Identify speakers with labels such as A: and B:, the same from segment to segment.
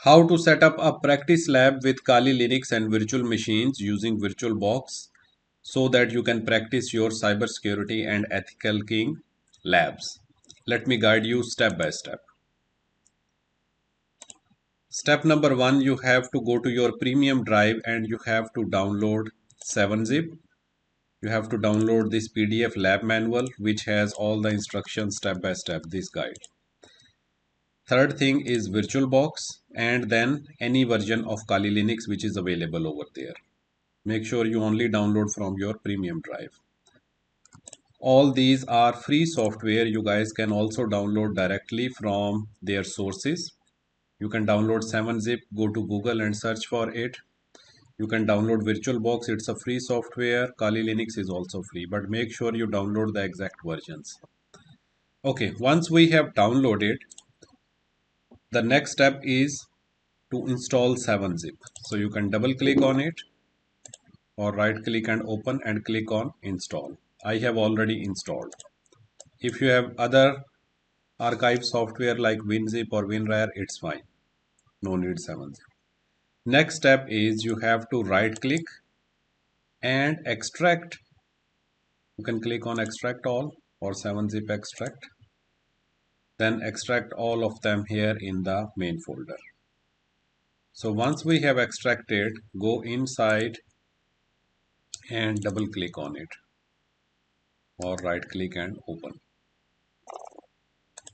A: How to set up a practice lab with Kali Linux and virtual machines using VirtualBox so that you can practice your cybersecurity and ethical king labs. Let me guide you step by step. Step number 1, you have to go to your premium drive and you have to download 7-zip. You have to download this PDF lab manual which has all the instructions step by step, this guide. Third thing is VirtualBox and then any version of Kali Linux which is available over there. Make sure you only download from your premium drive. All these are free software. You guys can also download directly from their sources. You can download 7-zip, go to Google and search for it. You can download VirtualBox, it's a free software. Kali Linux is also free, but make sure you download the exact versions. Okay, once we have downloaded, the next step is to install 7-zip. So you can double click on it or right click and open and click on install. I have already installed. If you have other archive software like WinZip or WinRAR, it's fine. No need 7-zip. Next step is you have to right click and extract. You can click on extract all or 7-zip extract. Then extract all of them here in the main folder. So once we have extracted, go inside and double click on it or right click and open.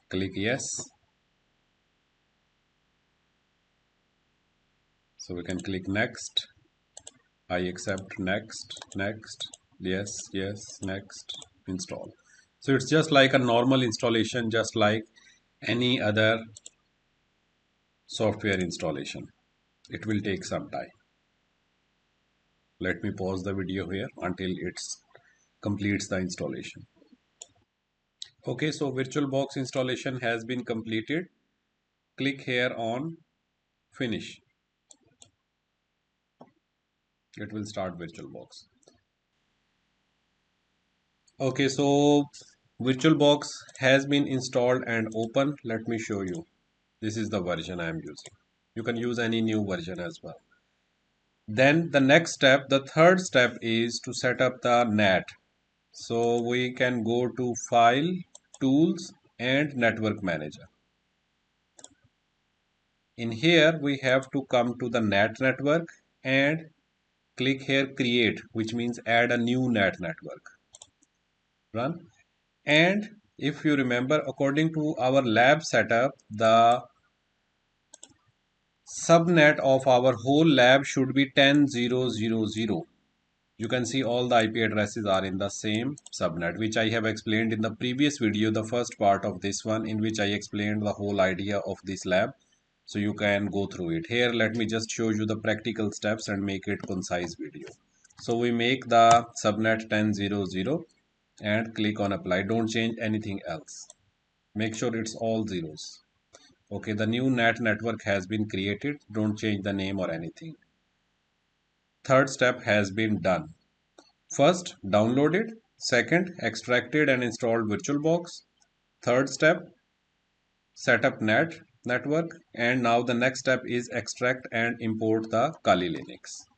A: Click yes. So we can click next. I accept, next, yes, next, install. So it's just like a normal installation, just like any other software installation. It will take some time. Let me pause the video here until it completes the installation. Okay, so VirtualBox installation has been completed. Click here on finish. It will start VirtualBox. Okay, so VirtualBox has been installed and open. Let me show you. This is the version I am using. You can use any new version as well. Then the next step, the third step is to set up the NAT. So we can go to File, Tools and Network Manager. In here we have to come to the NAT network and click here Create, which means add a new NAT network. Run. And if you remember, according to our lab setup, the subnet of our whole lab should be 10.0.0.0. You can see all the IP addresses are in the same subnet, which I have explained in the previous video, the first part of this one, in which I explained the whole idea of this lab. So you can go through it. Here, let me just show you the practical steps and make it concise video. So we make the subnet 10.0.0 and click on apply. Don't change anything else. Make sure it's all zeros. Okay, the new NAT network has been created. Don't change the name or anything. Third step has been done. First, downloaded. Second, extracted and installed VirtualBox. Third step, set up NAT network. And now the next step is extract and import the Kali Linux.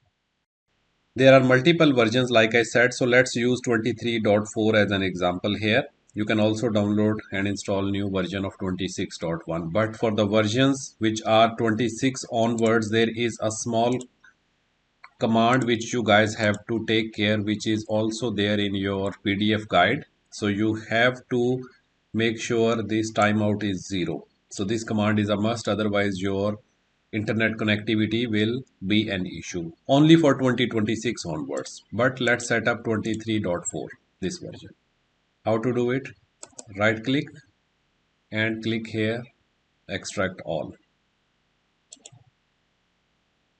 A: There are multiple versions like I said, so let's use 23.4 as an example here. You can also download and install new version of 26.1, but for the versions which are 26 onwards, there is a small command which you guys have to take care, which is also there in your PDF guide. So you have to make sure this timeout is 0. So this command is a must, otherwise your internet connectivity will be an issue only for 2026 onwards. But let's set up 23.4, this version. How to do it? Right click and click here extract all.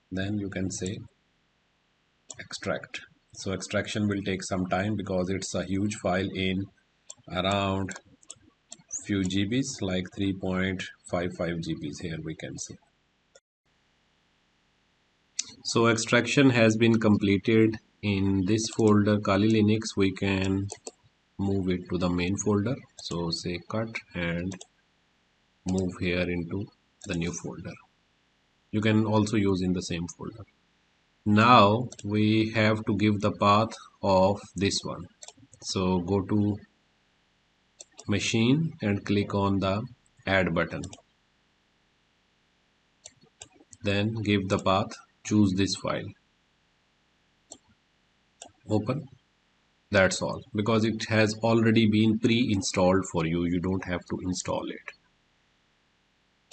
A: Then you can say extract. So extraction will take some time because it's a huge file in around few GBs, like 3.55 GBs here we can see. So extraction has been completed in this folder Kali Linux. We can move it to the main folder. So say cut and move here into the new folder. You can also use in the same folder. Now we have to give the path of this one. So go to machine and click on the add button. Then give the path, choose this file, open. That's all, because it has already been pre-installed for you. You don't have to install it.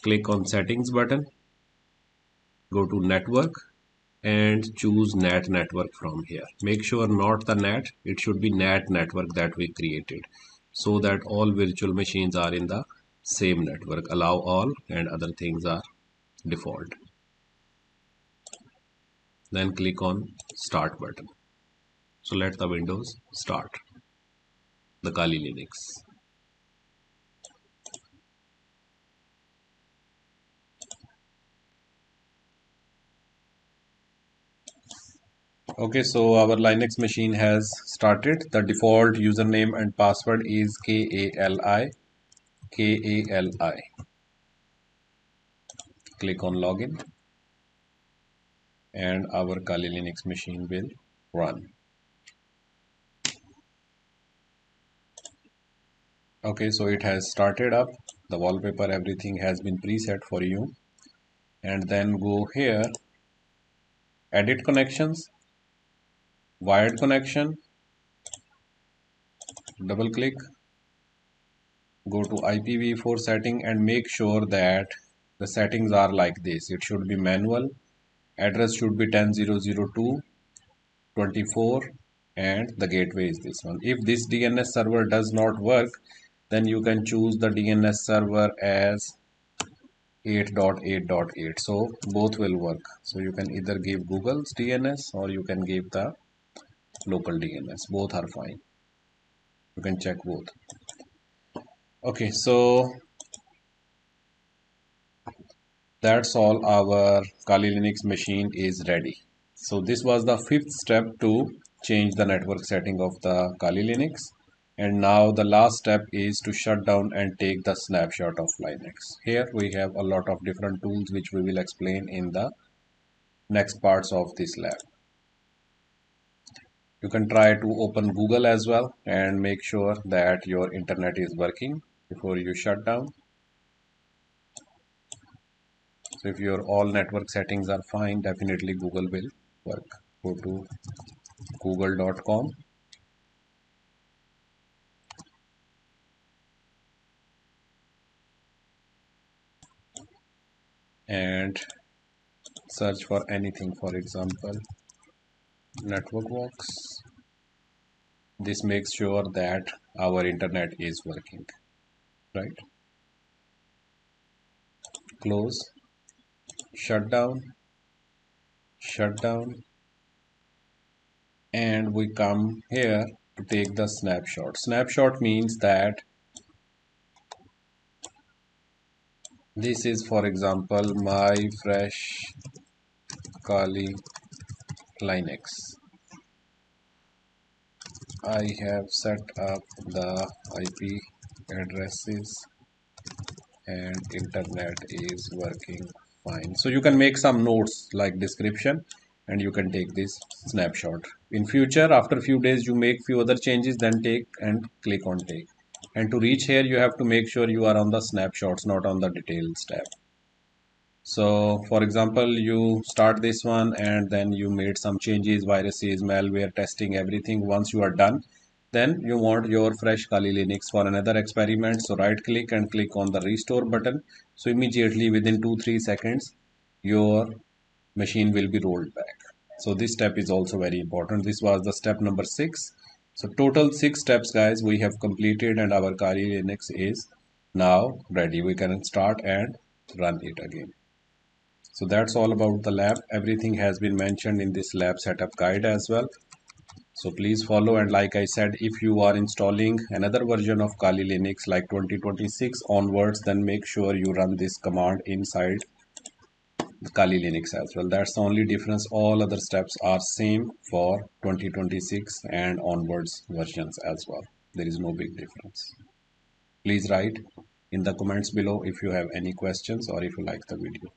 A: Click on settings button, go to network and choose NAT network from here. Make sure not the NAT, it should be NAT network that we created, so that all virtual machines are in the same network. Allow all and other things are default. Then click on start button. So let the Windows start the Kali Linux. Okay, so our Linux machine has started. The default username and password is KALI. Click on login and our Kali Linux machine will run. Okay, so it has started up. The wallpaper, everything has been preset for you. And then go here, edit connections, wired connection, double click, go to IPv4 setting and make sure that the settings are like this. It should be manual, address should be 10.0.2.24 and the gateway is this one. If this DNS server does not work, then you can choose the DNS server as 8.8.8, so both will work. So you can either give Google's DNS or you can give the local DNS. Both are fine. You can check both. Okay, so that's all. Our Kali Linux machine is ready. So this was the fifth step to change the network setting of the Kali Linux. And now the last step is to shut down and take the snapshot of Linux. Here we have a lot of different tools which we will explain in the next parts of this lab. You can try to open Google as well and make sure that your internet is working before you shut down. So if your all network settings are fine, definitely Google will work. Go to google.com and search for anything, for example networkbox. This makes sure that our internet is working, right? Close, shut down, and we come here to take the snapshot. Snapshot means that this is, for example, my fresh Kali Linux. I have set up the IP addresses and internet is working fine. So you can make some notes like description and you can take this snapshot. In future, after few days, you make few other changes, then take and click on take. And to reach here, you have to make sure you are on the snapshots, not on the details tab. So for example, you start this one and then you made some changes, viruses, malware, testing, everything. Once you are done, then you want your fresh Kali Linux for another experiment. So right click and click on the restore button. So immediately within 2-3 seconds, your machine will be rolled back. So this step is also very important. This was the step number 6. So total 6 steps, guys, we have completed and our Kali Linux is now ready. We can start and run it again. So that's all about the lab. Everything has been mentioned in this lab setup guide as well. So please follow, and like I said, if you are installing another version of Kali Linux like 2026 onwards, then make sure you run this command inside the Kali Linux as well. That's the only difference. All other steps are same for 2026 and onwards versions as well. There is no big difference. Please write in the comments below if you have any questions or if you like the video.